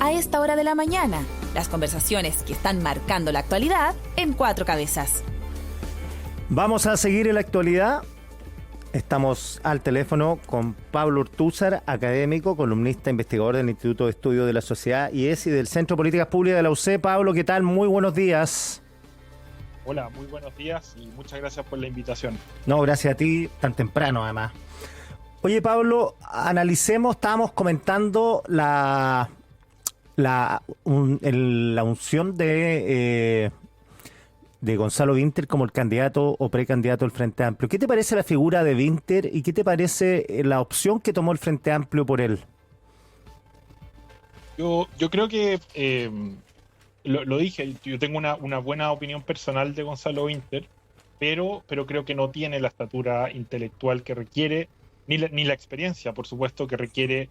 A esta hora de la mañana, las conversaciones que están marcando la actualidad en Cuatro Cabezas. Vamos a seguir en la actualidad. Estamos al teléfono con Pablo Ortúzar, académico, columnista, investigador del Instituto de Estudios de la Sociedad IES y del Centro de Políticas Públicas de la UC. Pablo, ¿qué tal? Muy buenos días. Hola, muy buenos días y muchas gracias por la invitación. No, gracias a ti, tan temprano además. Oye, Pablo, estábamos comentando la unción de Gonzalo Vinter como el candidato o precandidato del Frente Amplio. ¿Qué te parece la figura de Vinter y qué te parece la opción que tomó el Frente Amplio por él? Yo creo que, lo dije, yo tengo una buena opinión personal de Gonzalo Vinter, pero creo que no tiene la estatura intelectual que requiere, ni la experiencia, por supuesto, que requiere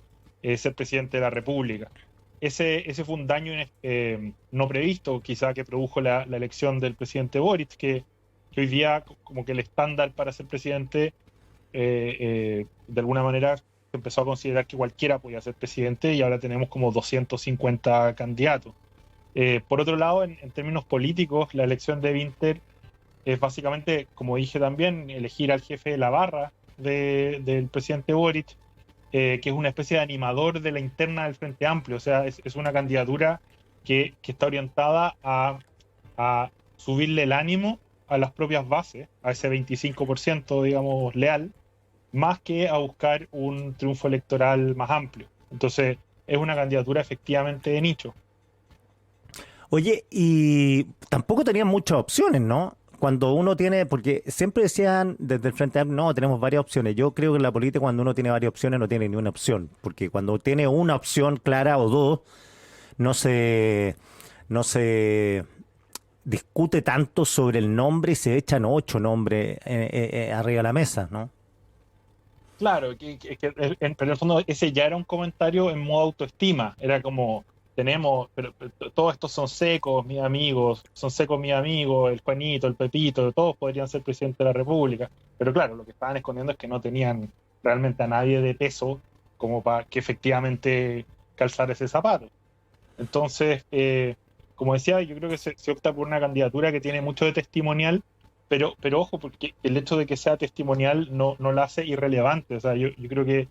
ser presidente de la República. Ese fue un daño no previsto, quizá, que produjo la elección del presidente Boric, que hoy día como que el estándar para ser presidente, de alguna manera, se empezó a considerar que cualquiera podía ser presidente y ahora tenemos como 250 candidatos. Por otro lado, en términos políticos, la elección de Vinter es básicamente, como dije también, elegir al jefe de la barra del presidente Boric, que es una especie de animador de la interna del Frente Amplio. O sea, es una candidatura que está orientada a subirle el ánimo a las propias bases, a ese 25%, digamos, leal, más que a buscar un triunfo electoral más amplio. Entonces, es una candidatura efectivamente de nicho. Oye, y tampoco tenían muchas opciones, ¿no? Cuando uno tiene, porque siempre decían desde el Frente Amplio, no, tenemos varias opciones. Yo creo que en la política cuando uno tiene varias opciones no tiene ni una opción, porque cuando tiene una opción clara o dos, no se discute tanto sobre el nombre y se echan 8 nombres arriba de la mesa, ¿no? Claro, pero en el fondo ese ya era un comentario en modo autoestima. Era como, pero todos estos son secos, mis amigos, el Juanito, el Pepito, todos podrían ser presidente de la República. Pero claro, lo que estaban escondiendo es que no tenían realmente a nadie de peso como para que efectivamente calzar ese zapato. Entonces, como decía, yo creo que se opta por una candidatura que tiene mucho de testimonial, pero ojo, porque el hecho de que sea testimonial no la hace irrelevante. O sea, yo creo que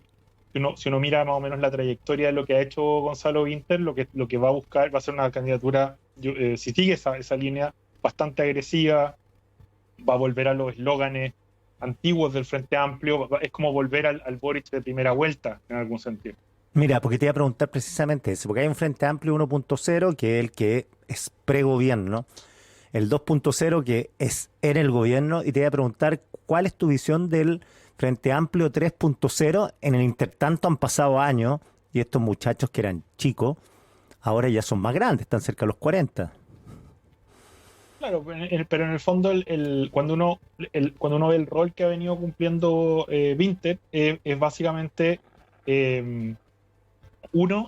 si uno mira más o menos la trayectoria de lo que ha hecho Gonzalo Vinter, lo que va a buscar va a ser una candidatura, si sigue esa línea, bastante agresiva, va a volver a los eslóganes antiguos del Frente Amplio, es como volver al Boric de primera vuelta, en algún sentido. Mira, porque te iba a preguntar precisamente eso, porque hay un Frente Amplio 1.0 que es el que es pre-gobierno, el 2.0 que es en el gobierno, y te iba a preguntar cuál es tu visión del Frente Amplio 3.0. En el intertanto han pasado años y estos muchachos que eran chicos ahora ya son más grandes, están cerca de los 40. Claro, pero en el fondo cuando uno ve el rol que ha venido cumpliendo Vinter, es básicamente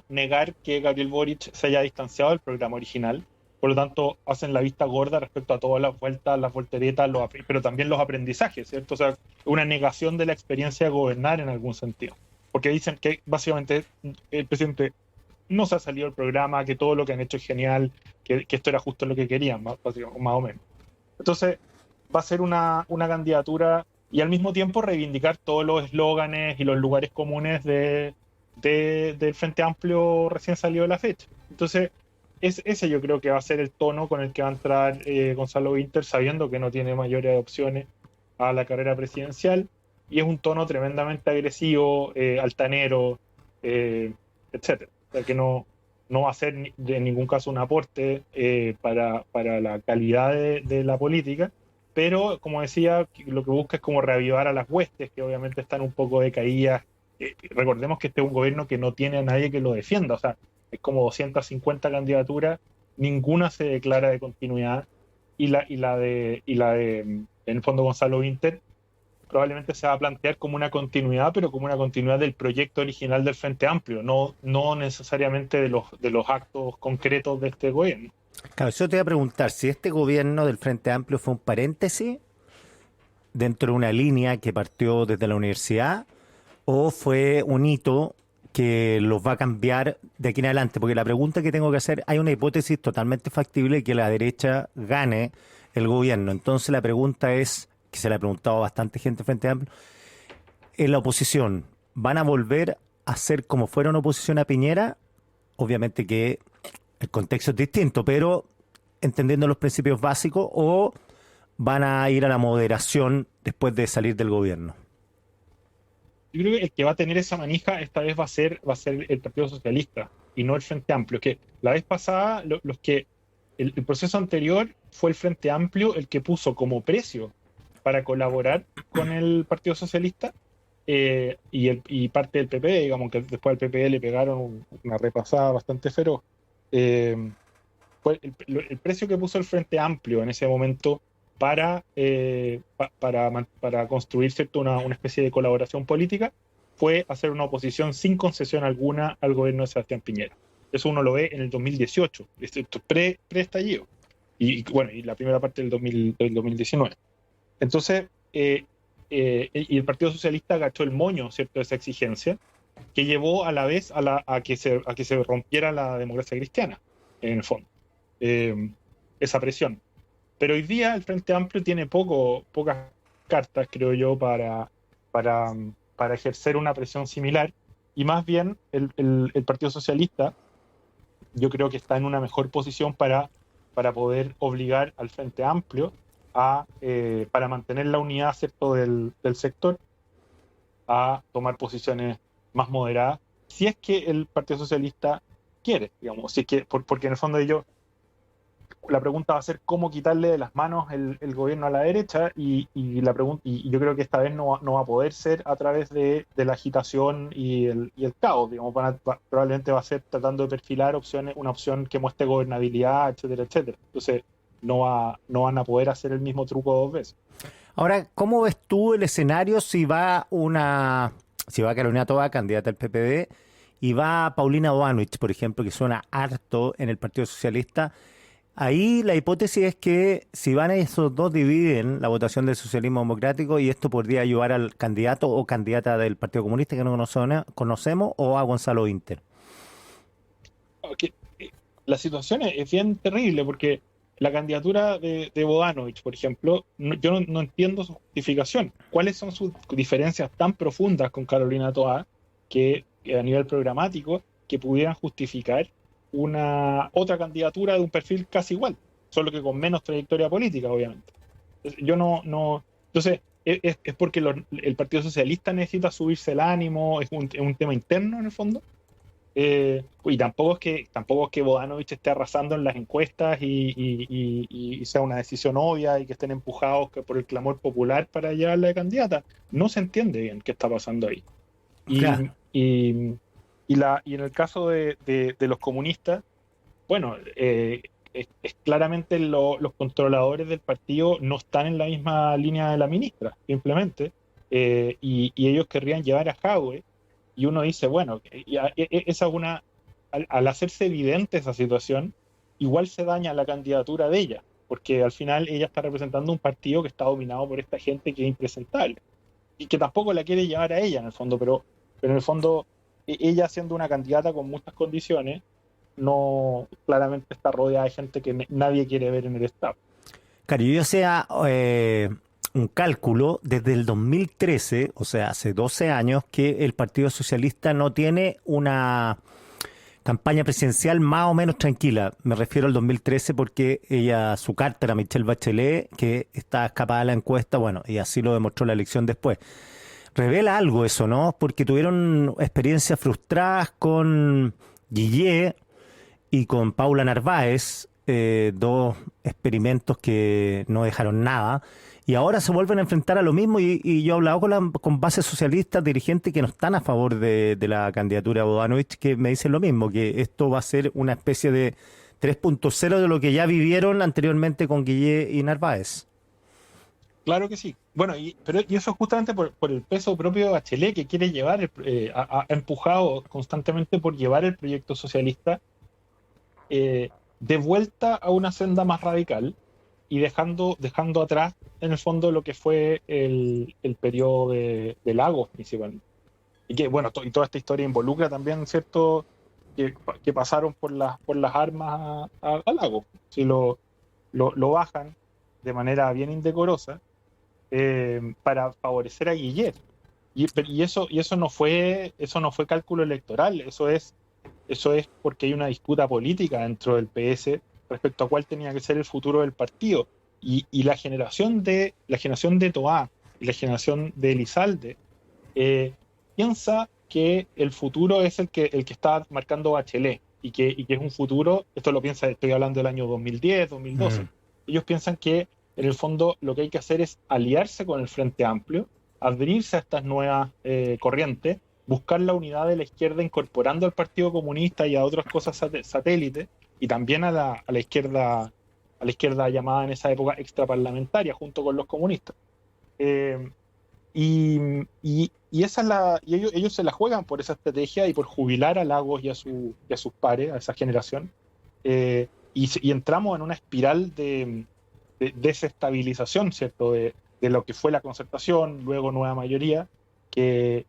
negar que Gabriel Boric se haya distanciado del programa original. Por lo tanto, hacen la vista gorda respecto a todas las vueltas, las volteretas, pero también los aprendizajes, ¿cierto? O sea, una negación de la experiencia de gobernar en algún sentido. Porque dicen que básicamente el presidente no se ha salido del programa, que todo lo que han hecho es genial, que esto era justo lo que querían, más o menos. Entonces, va a ser una candidatura y al mismo tiempo reivindicar todos los eslóganes y los lugares comunes del Frente Amplio recién salido de la fecha. Entonces, ese yo creo que va a ser el tono con el que va a entrar Gonzalo Vinter, sabiendo que no tiene mayores opciones a la carrera presidencial, y es un tono tremendamente agresivo, altanero, etcétera. O sea, que no va a ser en ningún caso un aporte para la calidad de la política, pero como decía, lo que busca es como reavivar a las huestes, que obviamente están un poco decaídas. Recordemos que este es un gobierno que no tiene a nadie que lo defienda. O sea, es como 250 candidaturas, ninguna se declara de continuidad, y la de en el fondo Gonzalo Vinter probablemente se va a plantear como una continuidad, pero como una continuidad del proyecto original del Frente Amplio, no necesariamente de los actos concretos de este gobierno. Claro, yo te voy a preguntar si este gobierno del Frente Amplio fue un paréntesis dentro de una línea que partió desde la universidad o fue un hito que los va a cambiar de aquí en adelante? Porque la pregunta que tengo que hacer, hay una hipótesis totalmente factible que la derecha gane el gobierno. Entonces la pregunta es, que se la ha preguntado bastante gente Frente Amplio, en la oposición, ¿van a volver a ser como fueron oposición a Piñera? Obviamente que el contexto es distinto, pero entendiendo los principios básicos, ¿o van a ir a la moderación después de salir del gobierno? Yo creo que el que va a tener esa manija esta vez va a ser el Partido Socialista y no el Frente Amplio. Que la vez pasada, el proceso anterior fue el Frente Amplio el que puso como precio para colaborar con el Partido Socialista y parte del PP, digamos que después al PP le pegaron una repasada bastante feroz. Fue el precio que puso el Frente Amplio en ese momento para construir, ¿cierto?, una especie de colaboración política, fue hacer una oposición sin concesión alguna al gobierno de Sebastián Piñera. Eso uno lo ve en el 2018, esto pre-estallido, y la primera parte del 2019. Entonces, y el Partido Socialista agachó el moño, ¿cierto?, de esa exigencia, que llevó a la vez a que se rompiera la democracia cristiana, en el fondo, esa presión. Pero hoy día el Frente Amplio tiene pocas cartas, creo yo, para ejercer una presión similar, y más bien el Partido Socialista yo creo que está en una mejor posición para poder obligar al Frente Amplio para mantener la unidad, ¿cierto?, del sector, a tomar posiciones más moderadas, si es que el Partido Socialista quiere, digamos, si es que, porque en el fondo la pregunta va a ser cómo quitarle de las manos el gobierno a la derecha, y yo creo que esta vez no va a poder ser a través de la agitación y el caos, digamos. Probablemente va a ser tratando de perfilar una opción que muestre gobernabilidad, etcétera, etcétera. Entonces no van a poder hacer el mismo truco dos veces. Ahora, ¿cómo ves tú el escenario si va Carolina Toa, candidata al PPD, y va Paulina Boanwich, por ejemplo, que suena harto en el Partido Socialista? Ahí la hipótesis es que si van esos dos, dividen la votación del socialismo democrático, y esto podría ayudar al candidato o candidata del Partido Comunista que no conocemos, o a Gonzalo Inter. La situación es bien terrible, porque la candidatura de Bodanovich, por ejemplo, yo no entiendo su justificación. ¿Cuáles son sus diferencias tan profundas con Carolina Toa que a nivel programático que pudieran justificar una otra candidatura de un perfil casi igual, solo que con menos trayectoria política, obviamente? Entonces, es porque el Partido Socialista necesita subirse el ánimo, es un tema interno en el fondo. Y tampoco es que Bodanovich esté arrasando en las encuestas y sea una decisión obvia y que estén empujados por el clamor popular para llevarla de candidata. No se entiende bien qué está pasando ahí. Claro. Y en el caso de los comunistas, bueno, es claramente los controladores del partido no están en la misma línea de la ministra, simplemente, y ellos querrían llevar a Jadwe, y uno dice, bueno, al hacerse evidente esa situación, igual se daña la candidatura de ella, porque al final ella está representando un partido que está dominado por esta gente que es impresentable, y que tampoco la quiere llevar a ella en el fondo, pero en el fondo ella, siendo una candidata con muchas condiciones, no claramente está rodeada de gente que nadie quiere ver en el Estado. Claro, yo hacía un cálculo desde el 2013, o sea, hace 12 años, que el Partido Socialista no tiene una campaña presidencial más o menos tranquila. Me refiero al 2013 porque su carta era Michelle Bachelet, que está escapada de la encuesta, bueno, y así lo demostró la elección después. Revela algo eso, ¿no? Porque tuvieron experiencias frustradas con Guillé y con Paula Narváez, dos experimentos que no dejaron nada, y ahora se vuelven a enfrentar a lo mismo, y yo he hablado con bases socialistas, dirigentes que no están a favor de la candidatura de Bodanovich, que me dicen lo mismo, que esto va a ser una especie de 3.0 de lo que ya vivieron anteriormente con Guillé y Narváez. Claro que sí. Bueno, y eso es justamente por el peso propio de Bachelet, que quiere llevar, ha empujado constantemente por llevar el proyecto socialista de vuelta a una senda más radical, y dejando atrás, en el fondo, lo que fue el periodo de Lagos, principalmente. y que, bueno, y toda esta historia involucra también, ¿cierto?, que pasaron por las armas a Lago. Si lo bajan de manera bien indecorosa para favorecer a Guillet. Y eso no fue cálculo electoral, eso es porque hay una disputa política dentro del PS respecto a cuál tenía que ser el futuro del partido. Y la generación de Toá y la generación de Elizalde piensa que el futuro es el que está marcando Bachelet, y que es un futuro, esto lo piensa, estoy hablando del año 2010, 2012. Ellos piensan que en el fondo lo que hay que hacer es aliarse con el Frente Amplio, abrirse a estas nuevas corrientes, buscar la unidad de la izquierda incorporando al Partido Comunista y a otras cosas satélites, y también a la izquierda llamada en esa época extraparlamentaria, junto con los comunistas. Y ellos se la juegan por esa estrategia y por jubilar a Lagos y a sus pares, a esa generación. Y entramos en una espiral de desestabilización, ¿cierto?, de lo que fue la concertación, luego Nueva Mayoría, que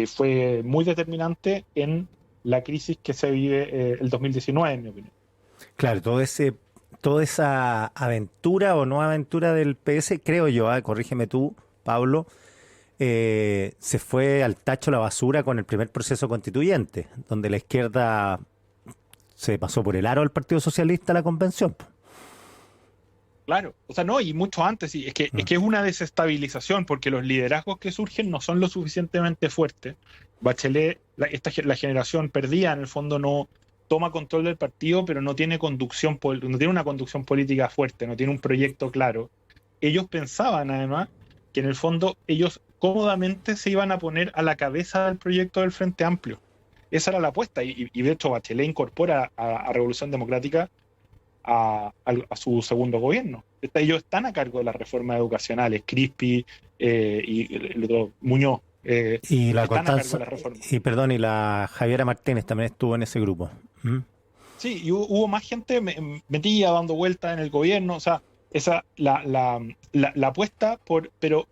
fue muy determinante en la crisis que se vive el 2019, en mi opinión. Claro, toda esa aventura o no aventura del PS, creo yo, corrígeme tú, Pablo, se fue al tacho la basura con el primer proceso constituyente, donde la izquierda se pasó por el aro al Partido Socialista a la convención. Claro, o sea, no, y mucho antes, es que es una desestabilización, porque los liderazgos que surgen no son lo suficientemente fuertes. Bachelet, la generación perdida, en el fondo no toma control del partido, pero no tiene una conducción política fuerte, no tiene un proyecto claro. Ellos pensaban, además, que en el fondo ellos cómodamente se iban a poner a la cabeza del proyecto del Frente Amplio. Esa era la apuesta, y de hecho Bachelet incorpora a Revolución Democrática a su segundo gobierno. Ellos están a cargo de las reformas educacionales, Crispi y el otro Muñoz. Y la Constanza, y la Javiera Martínez también estuvo en ese grupo. Sí, y hubo más gente metida, dando vueltas en el gobierno. O sea, la apuesta pero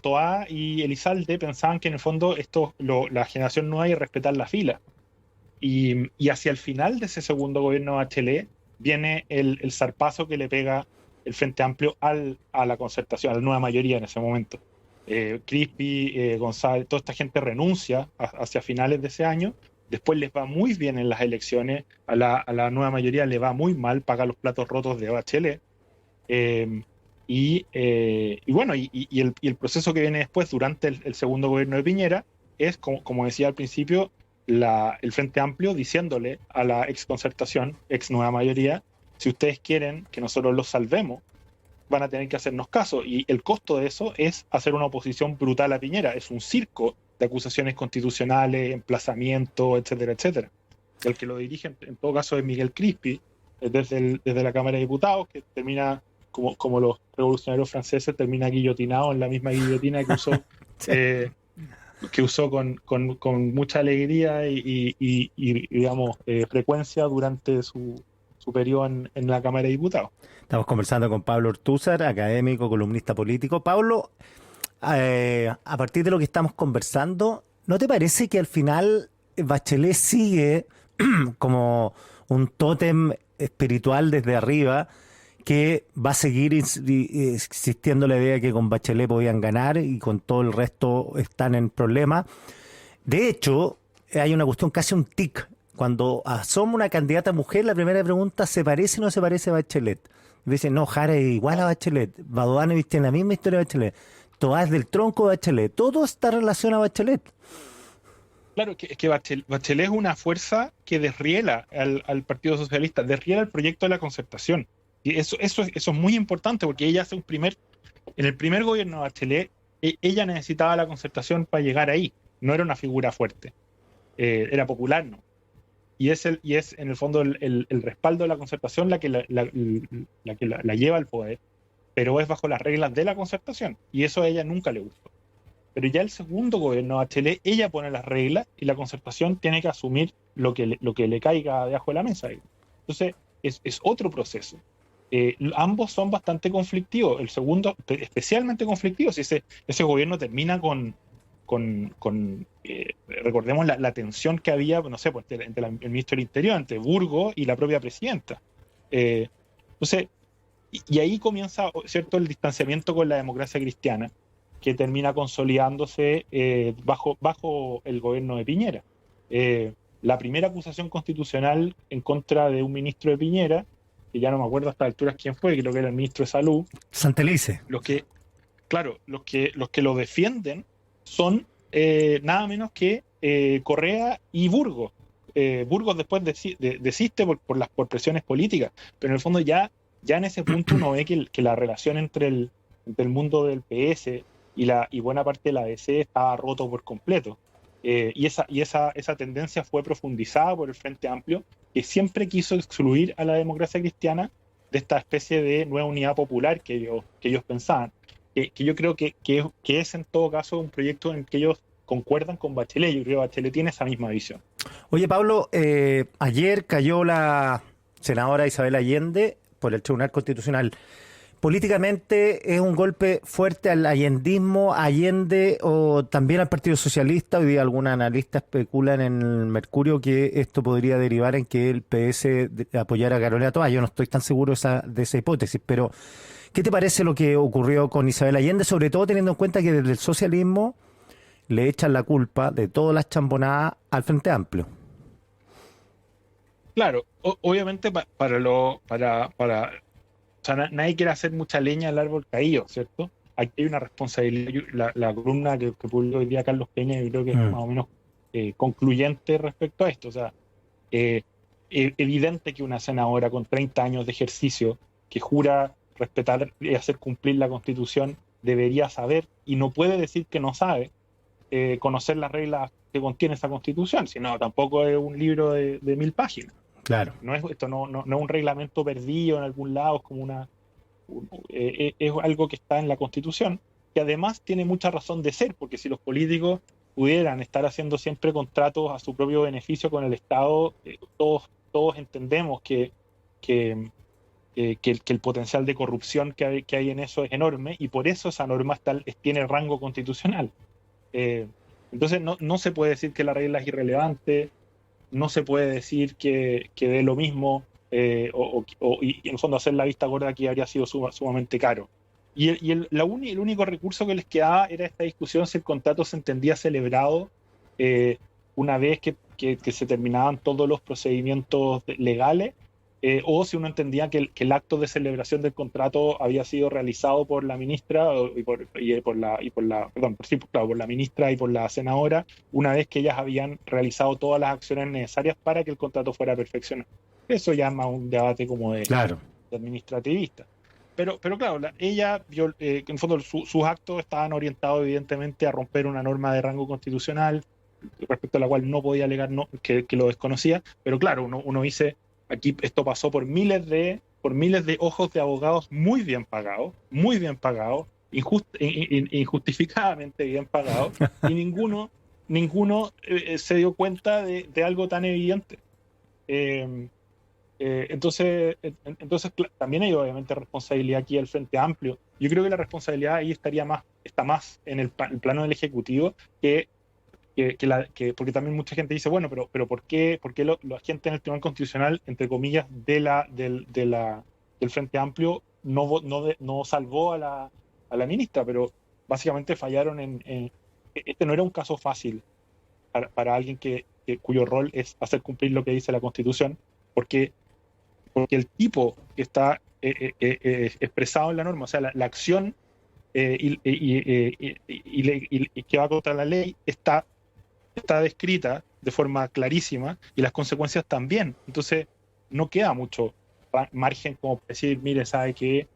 Toá y Elizalde pensaban que en el fondo la generación nueva iba a respetar la fila. Y hacia el final de ese segundo gobierno de Bachelet viene el zarpazo que le pega el Frente Amplio a la concertación, a la Nueva Mayoría en ese momento. Crispi, González, toda esta gente renuncia hacia finales de ese año. Después les va muy bien en las elecciones, a la Nueva Mayoría le va muy mal, paga los platos rotos de Bachelet. Y el proceso que viene después, durante el segundo gobierno de Piñera, es, como decía al principio, el Frente Amplio diciéndole a la exconcertación, ex Nueva Mayoría, si ustedes quieren que nosotros los salvemos, van a tener que hacernos caso, y el costo de eso es hacer una oposición brutal a Piñera. Es un circo de acusaciones constitucionales, emplazamiento, etcétera, etcétera. El que lo dirige en todo caso es Miguel Crispi, desde la Cámara de Diputados, que termina como los revolucionarios franceses, termina guillotinado en la misma guillotina que usó que usó con mucha alegría y digamos, frecuencia durante su periodo en la Cámara de Diputados. Estamos conversando con Pablo Ortúzar, académico, columnista político. Pablo, a partir de lo que estamos conversando, ¿no te parece que al final Bachelet sigue como un tótem espiritual desde arriba, que va a seguir existiendo la idea que con Bachelet podían ganar y con todo el resto están en problemas? De hecho, hay una cuestión, casi un tic. Cuando asoma una candidata mujer, la primera pregunta, ¿se parece o no se parece a Bachelet? Dicen, no, Jara es igual a Bachelet, Badoanevich tiene la misma historia de Bachelet, Toá es del tronco de Bachelet, todo está en relación a Bachelet. Claro, que Bachelet es una fuerza que desriela al Partido Socialista, desriela el proyecto de la concertación. Y eso es muy importante, porque ella hace en el primer gobierno de Bachelet, ella necesitaba la concertación para llegar ahí. No era una figura fuerte, era popular, ¿no? Y es en el fondo el respaldo de la concertación la que la lleva al poder, pero es bajo las reglas de la concertación, y eso a ella nunca le gustó. Pero ya el segundo gobierno de Bachelet, ella pone las reglas y la concertación tiene que asumir lo que le caiga debajo de la mesa. Entonces es otro proceso. Ambos son bastante conflictivos, el segundo especialmente conflictivo. Si ese gobierno termina con recordemos la tensión que había, no sé, pues, entre el ministro del Interior, entre Burgos y la propia presidenta. Entonces, y ahí comienza, ¿cierto?, el distanciamiento con la democracia cristiana, que termina consolidándose bajo el gobierno de Piñera. La primera acusación constitucional en contra de un ministro de Piñera, que ya no me acuerdo a estas alturas quién fue, creo que era el ministro de Salud. Santelice. Los que lo defienden son nada menos que Correa y Burgos. Burgos después desiste por presiones políticas, pero en el fondo ya en ese punto uno ve que la relación entre el mundo del PS y buena parte de la DC estaba roto por completo. Y esa tendencia fue profundizada por el Frente Amplio, que siempre quiso excluir a la democracia cristiana de esta especie de nueva unidad popular que ellos pensaban. Que yo creo que es en todo caso un proyecto en el que ellos concuerdan con Bachelet. Yo creo que Bachelet tiene esa misma visión. Oye, Pablo, ayer cayó la senadora Isabel Allende por el Tribunal Constitucional. Políticamente es un golpe fuerte al allendismo, Allende o también al Partido Socialista. Hoy día algunos analistas especulan en el Mercurio que esto podría derivar en que el PS apoyara a Carolina Toá. Yo no estoy tan seguro de esa hipótesis, pero ¿qué te parece lo que ocurrió con Isabel Allende? Sobre todo teniendo en cuenta que desde el socialismo le echan la culpa de todas las chambonadas al Frente Amplio. Claro, obviamente o sea, nadie quiere hacer mucha leña al árbol caído, ¿cierto? Aquí hay una responsabilidad. La columna que publicó hoy día Carlos Peña, yo creo que es más o menos concluyente respecto a esto. O sea, evidente que una senadora con 30 años de ejercicio que jura respetar y hacer cumplir la Constitución debería saber, y no puede decir que no sabe, conocer las reglas que contiene esa Constitución, sino tampoco es un libro de 1000 páginas. Claro. Esto no es un reglamento perdido en algún lado, es como es algo que está en la Constitución, que además tiene mucha razón de ser, porque si los políticos pudieran estar haciendo siempre contratos a su propio beneficio con el Estado, todos entendemos que el potencial de corrupción que hay en eso es enorme, y por eso esa norma tiene rango constitucional. Entonces no se puede decir que la regla es irrelevante, no se puede decir que dé lo mismo, y en el fondo hacer la vista gorda aquí habría sido sumamente caro. Y el único recurso que les quedaba era esta discusión si el contrato se entendía celebrado una vez que se terminaban todos los procedimientos legales, o si uno entendía que el acto de celebración del contrato había sido realizado por la ministra por la ministra y por la senadora, una vez que ellas habían realizado todas las acciones necesarias para que el contrato fuera perfeccionado. Eso llama un debate como de administrativista. Pero claro, ella vio, en el fondo sus actos estaban orientados evidentemente a romper una norma de rango constitucional respecto a la cual no podía alegar que lo desconocía, pero claro, uno dice, aquí esto pasó por miles de ojos de abogados muy bien pagados, injustificadamente bien pagados, y ninguno se dio cuenta de algo tan evidente. Entonces también hay obviamente responsabilidad aquí del Frente Amplio. Yo creo que la responsabilidad ahí está más en el plano del Ejecutivo porque también mucha gente dice, bueno, pero ¿por qué la gente en el Tribunal Constitucional, entre comillas, del Frente Amplio no salvó a la ministra? Pero básicamente fallaron este no era un caso fácil para alguien cuyo rol es hacer cumplir lo que dice la Constitución, porque el tipo que está expresado en la norma, o sea, la acción y que va contra la ley está descrita de forma clarísima, y las consecuencias también. Entonces no queda mucho margen como para decir, mire, sabe que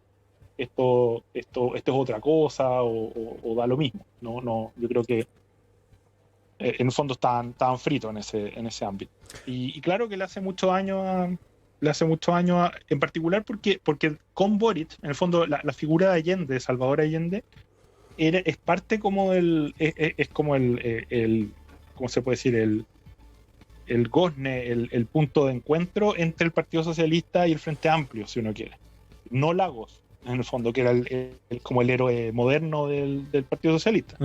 esto es otra cosa o da lo mismo. No, yo creo que en el fondo estaban fritos en ese ámbito. Y claro que le hace mucho daño en particular porque con Boric, en el fondo, la figura de Allende, de Salvador Allende, es parte como es como ¿cómo se puede decir? El gozne, el punto de encuentro entre el Partido Socialista y el Frente Amplio, si uno quiere. No Lagos, en el fondo, que era como el héroe moderno del Partido Socialista.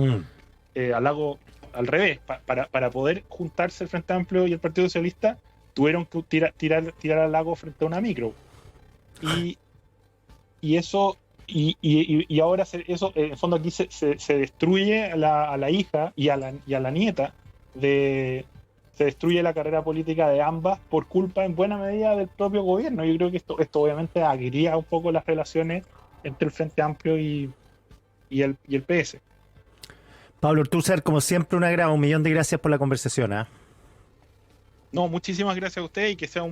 al lago al revés. Para poder juntarse el Frente Amplio y el Partido Socialista, tuvieron que tirar al lago frente a una micro. Y eso, y ahora eso, en el fondo aquí se destruye a la hija y a la nieta se destruye la carrera política de ambas por culpa en buena medida del propio gobierno. Yo creo que esto obviamente agria un poco las relaciones entre el Frente Amplio y el PS. Pablo Ortúzar, como siempre, un agrado, 1.000.000 de gracias por la conversación. No, muchísimas gracias a usted y que sea un